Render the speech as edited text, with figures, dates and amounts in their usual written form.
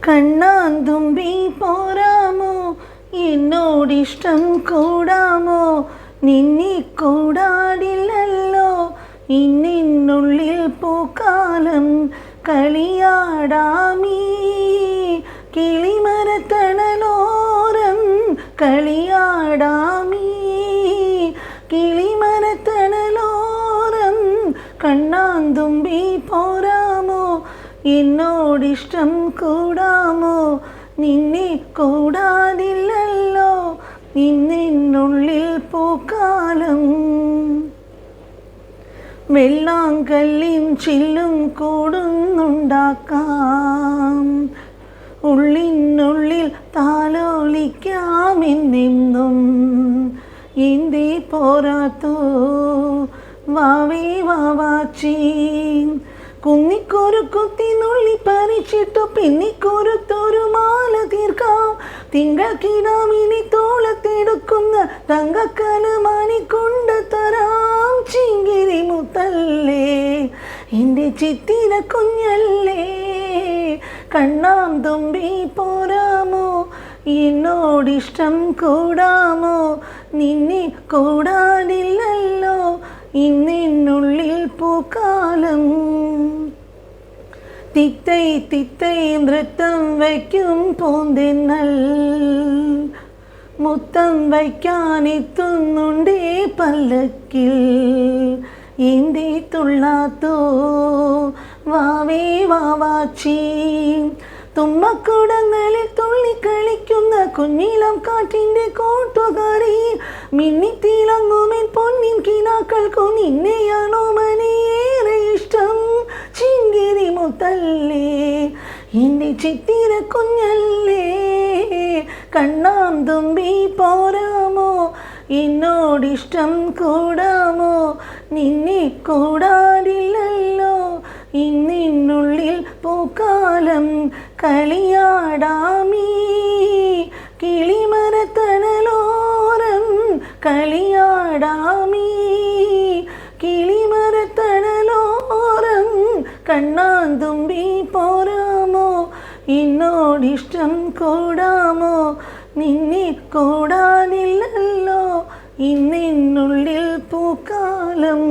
കണ്ണാന്തുമ്പി പോരാമോ എന്നോടിഷ്ടം കൂടാമോ നിന്നെ കൂടാടില്ലല്ലോ ഇന്നിനുള്ളിൽ പൂക്കാലം കളിയാടാമീ കിളിമരത്തണലോരം കളിയാടാമീ കിളിമരത്തണലോരം കണ്ണാന്തുമ്പി പോരാമോ എന്നോടിഷ്ടം കൂടാമോ നിന്നെ കൂടാതില്ലല്ലോ ഇന്നിനുള്ളിൽ പൂക്കാലം വെള്ളാങ്കല്ലും ചില്ലും കൂടുന്നുണ്ടാക്കാം ഉള്ളിനുള്ളിൽ താലോലിക്കാമെന്നെന്നും എന്തേ പോരാത്തോ വാവേ വാവാച്ചി കുന്നിക്കൊരു കുത്തി നുള്ളി പറിച്ചിട്ടു പിന്നിക്കൊരുത്തൊരു മാല തീർക്കാം തിങ്കൾ കിടാവിനെ തോളത്തെടുക്കുന്ന തങ്കക്കലമാനി കൊണ്ട് തരാം ചിങ്കിരി മുത്തല്ലേ എൻ്റെ ചിത്തിര കുഞ്ഞല്ലേ കണ്ണാന്തുമ്പി പോരാമോ എന്നോടിഷ്ടം കൂടാമോ നിന്നെ കൂടാതില്ലല്ലോ ഇന്നിനുള്ളിൽ പൂക്കാലം തിത്തൈ തിത്തൈ നൃത്തം വയ്ക്കും പൂന്തെന്നൽ മുത്തം വയ്ക്കാനെത്തുന്നുണ്ടേ പല്ലക്കിൽ എന്തേ തുള്ളാത്തോ വാവേ വാവാച്ചി തുമ്പക്കുടങ്ങളിൽ തുള്ളിക്കളിക്കുന്ന കുഞ്ഞിളം കാറ്റിൻ്റെ കോട്ടുകാരി മിന്നിത്തിളങ്ങുമെൻ പൊന്നിൻ കിനാക്കൾക്കു നിന്നെയാണോ മനേറെ ഇഷ്ടം ചിങ്കിരി മുത്തല്ലേ എൻ്റെ ചിത്തിര കുഞ്ഞല്ലേ കണ്ണാന്തുമ്പി പോരാമോ എന്നോടിഷ്ടം കൂടാമോ നിന്നെ കൂടാതില്ലല്ലോ ഇന്നിനുള്ളിൽ പൂക്കാലം കളിയാടാമീ കിളിമരത്തണലോരം കളിയാടാമീ കിളിമരത്തണലോരം കണ്ണാന്തുമ്പി പോരാമോ എന്നോടിഷ്ടം കൂടാമോ നിന്നെ കൂടാനില്ലല്ലോ ഇന്നിനുള്ളിൽ പൂക്കാലം